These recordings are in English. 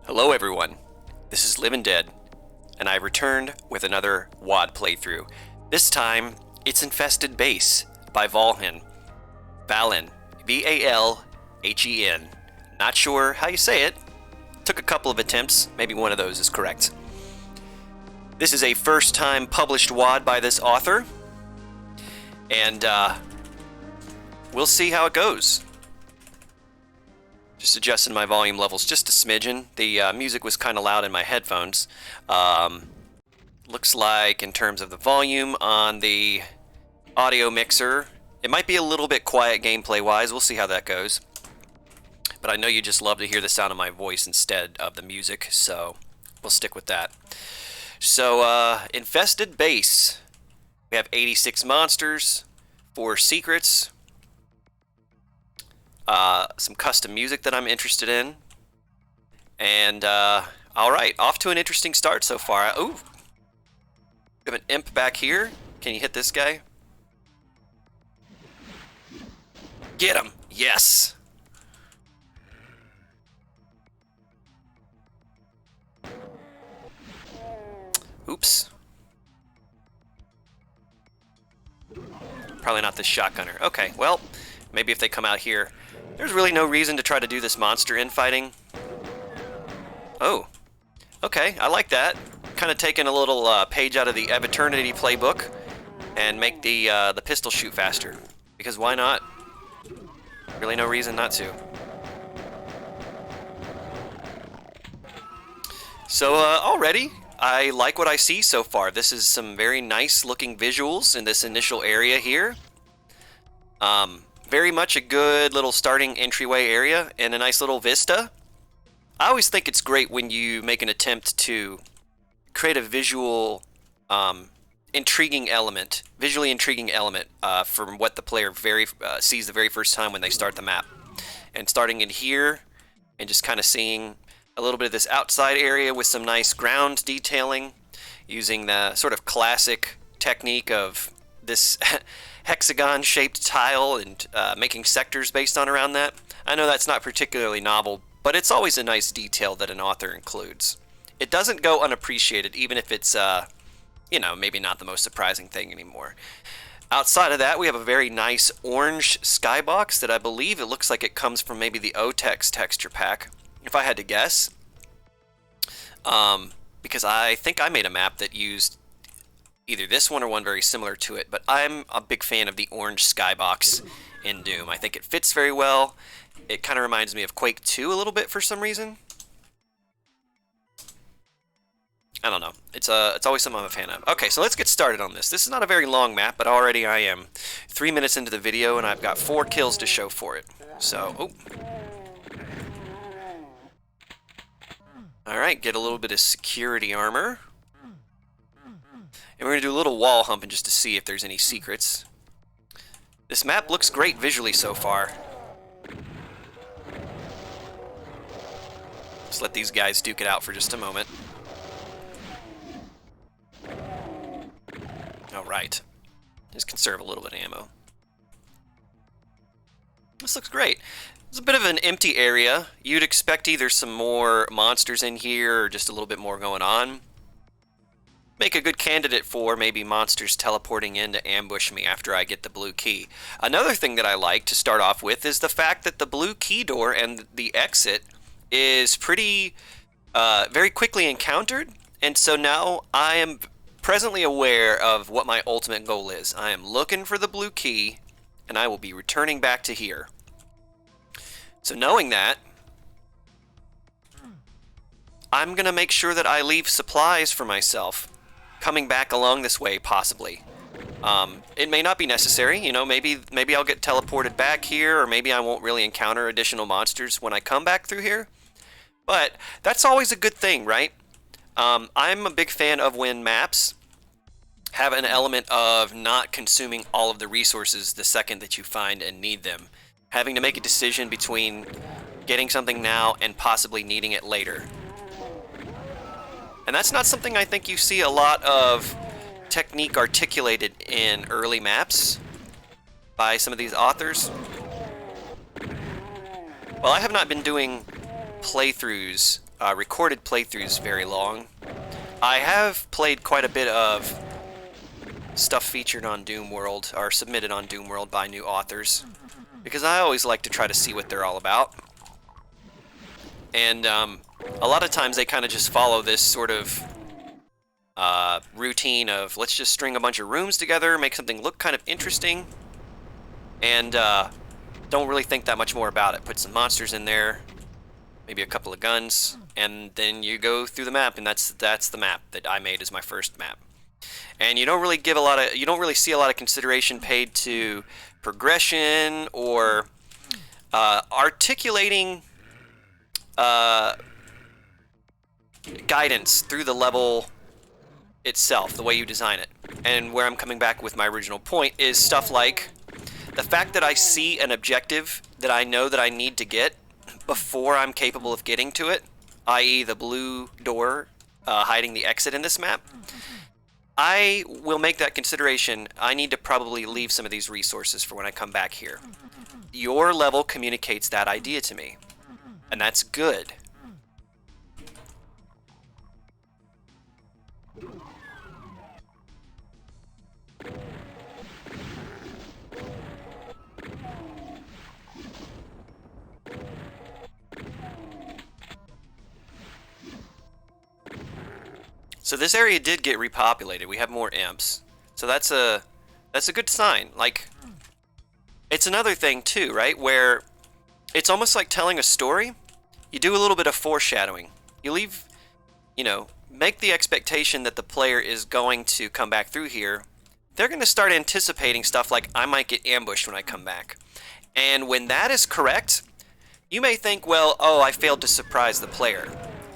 Hello everyone, this is Living Dead, and I returned with another WOD playthrough. This time, it's Infested Base by Valhen. Valhen. V-A-L-H-E-N. Not sure how you say it. Took a couple of attempts, maybe one of those is correct. This is a first-time published WOD by this author, and we'll see how it goes. Just adjusting my volume levels just a smidgen. The music was kind of loud in my headphones. Looks like in terms of the volume on the audio mixer, it might be a little bit quiet gameplay-wise. We'll see how that goes. But I know you just love to hear the sound of my voice instead of the music, so we'll stick with that. So, Infested Base. We have 86 monsters, 4 secrets, some custom music that I'm interested in, and alright, off to an interesting start so far. Ooh, we have an imp back here. Can you hit this guy? Get him! Yes! Oops. Probably not the shotgunner. Okay, well, maybe if they come out here. There's really no reason to try to do this monster infighting. Oh, okay, I like that. Kind of taking a little page out of the Ebb Eternity playbook and make the pistol shoot faster. Because why not? Really no reason not to. So already, I like what I see so far. This is some very nice looking visuals in this initial area here. Very much a good little starting entryway area and a nice little vista. I always think it's great when you make an attempt to create a visually intriguing element from what the player sees the very first time when they start the map. And starting in here and just kind of seeing a little bit of this outside area with some nice ground detailing, using the sort of classic technique of this hexagon-shaped tile and making sectors based on around that. I know that's not particularly novel, but it's always a nice detail that an author includes. It doesn't go unappreciated, even if it's, maybe not the most surprising thing anymore. Outside of that, we have a very nice orange skybox that I believe it looks like it comes from maybe the OTEX texture pack, if I had to guess. Because I think I made a map that used either this one or one very similar to it, but I'm a big fan of the orange skybox in Doom. I think it fits very well. It kind of reminds me of Quake 2 a little bit for some reason. I don't know. It's always something I'm a fan of. Okay, so let's get started on this. This is not a very long map, but already I am 3 minutes into the video, and I've got 4 kills to show for it. So, Alright, get a little bit of security armor. And we're going to do a little wall humping just to see if there's any secrets. This map looks great visually so far. Just let these guys duke it out for just a moment. Alright. Just conserve a little bit of ammo. This looks great. It's a bit of an empty area. You'd expect either some more monsters in here or just a little bit more going on. Make a good candidate for maybe monsters teleporting in to ambush me after I get the blue key. Another thing that I like to start off with is the fact that the blue key door and the exit is pretty very quickly encountered, and so now I am presently aware of what my ultimate goal is. I am looking for the blue key, and I will be returning back to here. So knowing that, I'm going to make sure that I leave supplies for myself coming back along this way, possibly. It may not be necessary, maybe I'll get teleported back here, or maybe I won't really encounter additional monsters when I come back through here. But that's always a good thing, right? I'm a big fan of when maps have an element of not consuming all of the resources the second that you find and need them. Having to make a decision between getting something now and possibly needing it later. And that's not something I think you see a lot of technique articulated in early maps by some of these authors. Well, I have not been doing playthroughs recorded playthroughs very long. I have played quite a bit of stuff featured on Doom World, or submitted on Doom World by new authors, because I always like to try to see what they're all about. And a lot of times they kind of just follow this sort of routine of, let's just string a bunch of rooms together, make something look kind of interesting, and don't really think that much more about it. Put some monsters in there, maybe a couple of guns, and then you go through the map, and that's the map that I made as my first map. And you don't really see a lot of consideration paid to progression or articulating guidance through the level itself, the way you design it. And where I'm coming back with my original point is stuff like the fact that I see an objective that I know that I need to get before I'm capable of getting to it, i.e. the blue door hiding the exit in this map. I will make that consideration. I need to probably leave some of these resources for when I come back here. Your level communicates that idea to me, and that's good. So this area did get repopulated. We have more imps. So that's a good sign. Like, it's another thing too, right? Where it's almost like telling a story. You do a little bit of foreshadowing. You leave, make the expectation that the player is going to come back through here. They're going to start anticipating stuff like, I might get ambushed when I come back. And when that is correct, you may think, well, oh, I failed to surprise the player.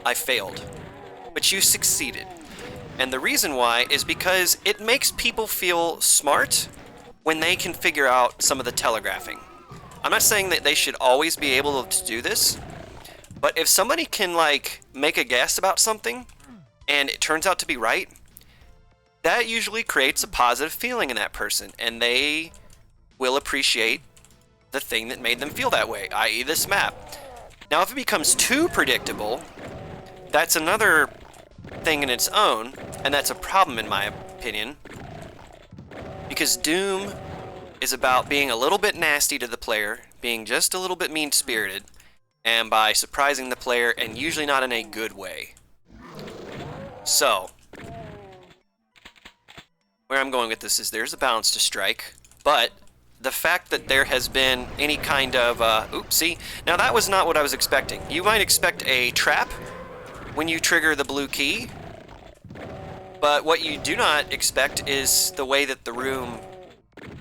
I failed. But you succeeded. And the reason why is because it makes people feel smart when they can figure out some of the telegraphing. I'm not saying that they should always be able to do this, but if somebody can make a guess about something and it turns out to be right, that usually creates a positive feeling in that person, and they will appreciate the thing that made them feel that way, i.e. this map. Now if it becomes too predictable, that's another thing in its own, and that's a problem in my opinion, because Doom is about being a little bit nasty to the player, being just a little bit mean-spirited, and by surprising the player, and usually not in a good way. So, where I'm going with this is there's a balance to strike, but the fact that there has been any kind of, oopsie, now that was not what I was expecting. You might expect a trap when you trigger the blue key, but what you do not expect is the way that the room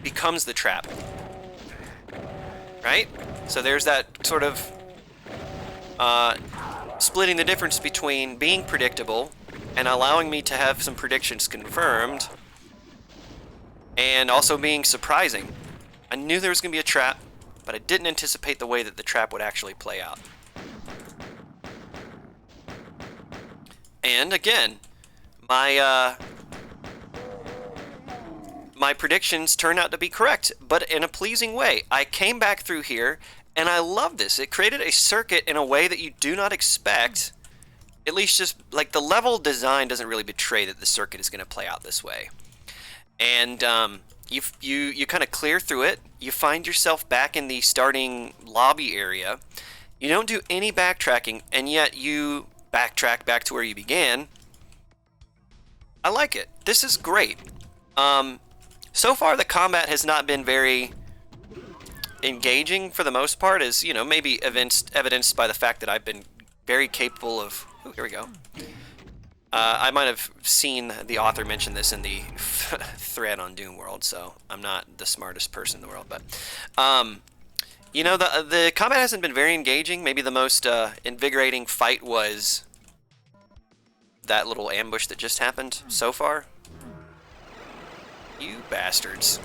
becomes the trap, right? So there's that sort of splitting the difference between being predictable and allowing me to have some predictions confirmed, and also being surprising. I knew there was going to be a trap, but I didn't anticipate the way that the trap would actually play out. And again, my predictions turned out to be correct, but in a pleasing way. I came back through here, and I love this. It created a circuit in a way that you do not expect. At least just, the level design doesn't really betray that the circuit is going to play out this way. And you kind of clear through it. You find yourself back in the starting lobby area. You don't do any backtracking, and yet you backtrack back to where you began. I like it. This is great. So far the combat has not been very engaging for the most part, as maybe evidenced by the fact that I've been very capable of. Oh, here we go. I might have seen the author mention this in the thread on Doom World, so I'm not the smartest person in the world, but the combat hasn't been very engaging. Maybe the most invigorating fight was that little ambush that just happened so far. You bastards.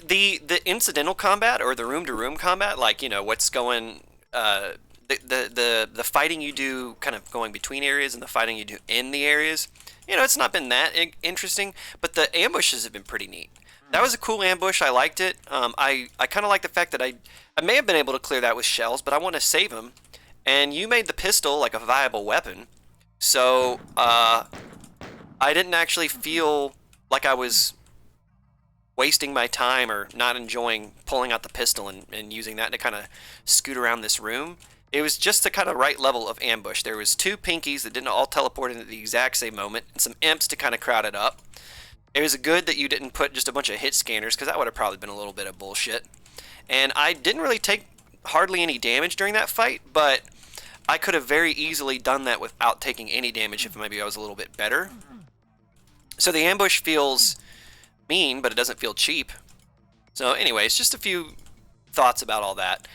The incidental combat or the room to room combat, like, you know, what's going the fighting you do kind of going between areas and the fighting you do in the areas, you know, it's not been that interesting, but the ambushes have been pretty neat. That was a cool ambush. I liked it. I kind of like the fact that I may have been able to clear that with shells, but I want to save them. And you made the pistol like a viable weapon, so I didn't actually feel like I was wasting my time or not enjoying pulling out the pistol and using that to kind of scoot around this room. It was just the kind of right level of ambush. There was two pinkies that didn't all teleport in at the exact same moment, and some imps to kind of crowd it up. It was good that you didn't put just a bunch of hit scanners, because that would have probably been a little bit of bullshit. And I didn't really take hardly any damage during that fight, but I could have very easily done that without taking any damage if maybe I was a little bit better. So the ambush feels mean, but it doesn't feel cheap. So anyways, just a few thoughts about all that.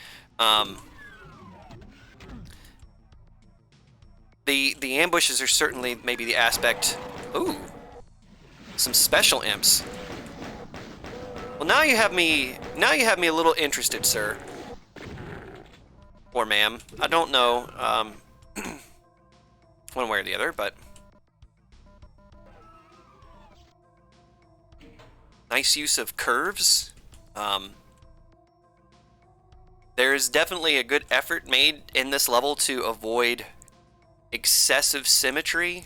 The ambushes are certainly maybe the aspect. Ooh, some special imps. Well, now you have me a little interested, sir. Or ma'am. I don't know one way or the other, but nice use of curves. There's definitely a good effort made in this level to avoid excessive symmetry,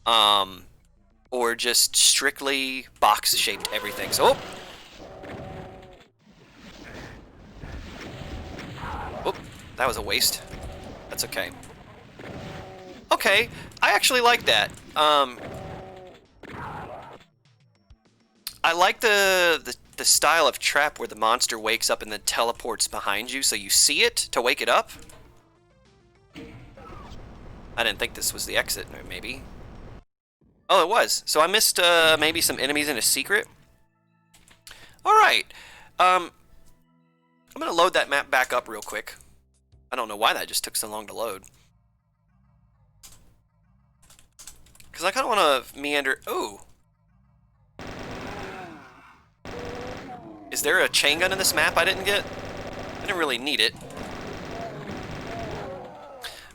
or just strictly box-shaped everything. So, oh, that was a waste. That's okay. Okay, I actually like that. I like the style of trap where the monster wakes up and then teleports behind you, so you see it to wake it up. I didn't think this was the exit, or maybe. Oh, it was. So I missed maybe some enemies in a secret. All right. I'm gonna load that map back up real quick. I don't know why that just took so long to load. Because I kind of want to meander. Oh. Is there a chain gun in this map I didn't get? I didn't really need it.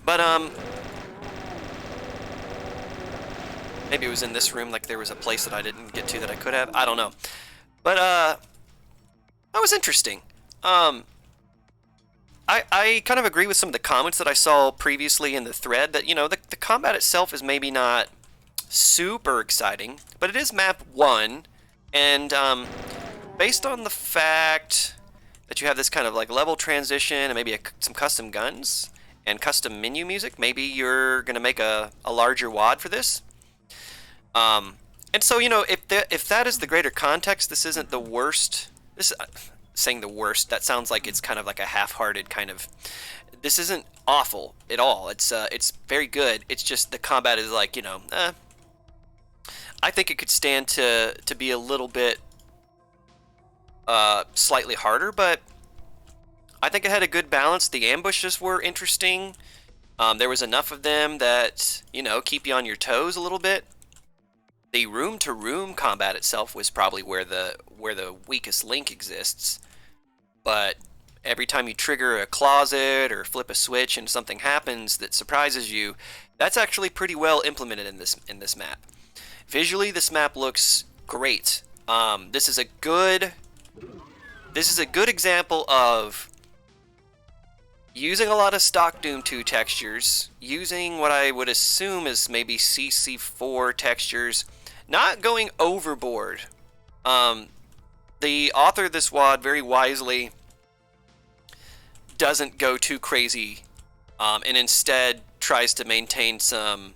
But, maybe it was in this room, like there was a place that I didn't get to that I could have. I don't know. But, that was interesting. I kind of agree with some of the comments that I saw previously in the thread that, you know, the combat itself is maybe not super exciting, but it is map 1, and, based on the fact that you have this kind of like level transition and maybe some custom guns and custom menu music, maybe you're going to make a larger WAD for this. And so, you know, if that is the greater context, this isn't the worst. This saying the worst, that sounds like it's kind of like a half-hearted kind of. This isn't awful at all. It's very good. It's just the combat is like, you know, I think it could stand to be a little bit slightly harder, but I think it had a good balance. The ambushes were interesting. There was enough of them that, you know, keep you on your toes a little bit. The room-to-room combat itself was probably where the weakest link exists. But every time you trigger a closet or flip a switch and something happens that surprises you, that's actually pretty well implemented in this map. Visually, this map looks great. This is a good example of using a lot of stock Doom 2 textures, using what I would assume is maybe CC4 textures, not going overboard. The author of this WAD very wisely doesn't go too crazy, and instead tries to maintain some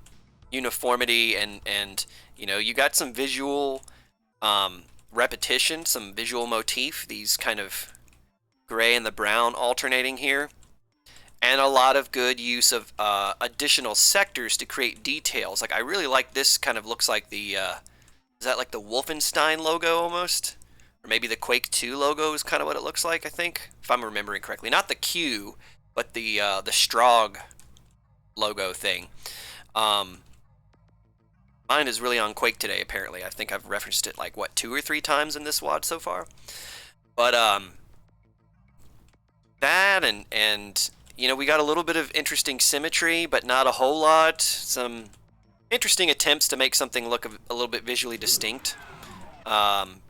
uniformity and you know, you got some visual repetition, some visual motif, these kind of gray and the brown alternating here, and a lot of good use of additional sectors to create details. Like, I really like this, kind of looks like the is that like the Wolfenstein logo almost, or maybe the Quake 2 logo is kind of what it looks like, I think, if I'm remembering correctly. Not the Q, but the Strog logo thing. Mine is really on Quake today, apparently. I think I've referenced it like, what, 2 or 3 times in this WOD so far? But, that and you know, we got a little bit of interesting symmetry, but not a whole lot. Some interesting attempts to make something look a little bit visually distinct. Some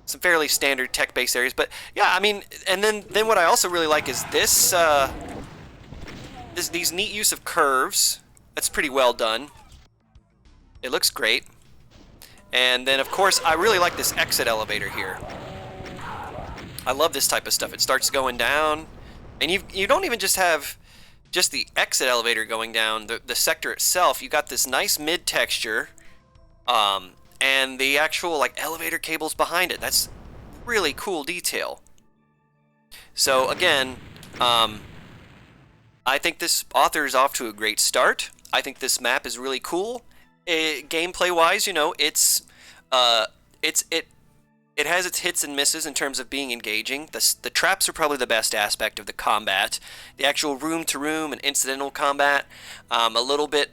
fairly standard tech-based areas, but yeah, I mean, and then what I also really like is this, these neat use of curves. That's pretty well done. It looks great. And then, of course, I really like this exit elevator here. I love this type of stuff. It starts going down, and you don't even just have just the exit elevator going down, the sector itself. You got this nice mid texture, and the actual like elevator cables behind it. That's really cool detail. So again, I think this author is off to a great start. I think this map is really cool. Gameplay wise, you know, it has its hits and misses in terms of being engaging. The traps are probably the best aspect of the combat. The actual room-to-room and incidental combat, a little bit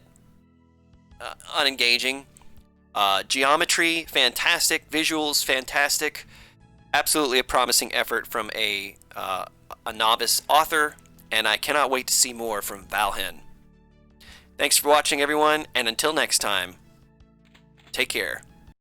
unengaging. Geometry, fantastic. Visuals, fantastic. Absolutely a promising effort from a novice author, and I cannot wait to see more from Valhen. Thanks for watching, everyone, and until next time, take care.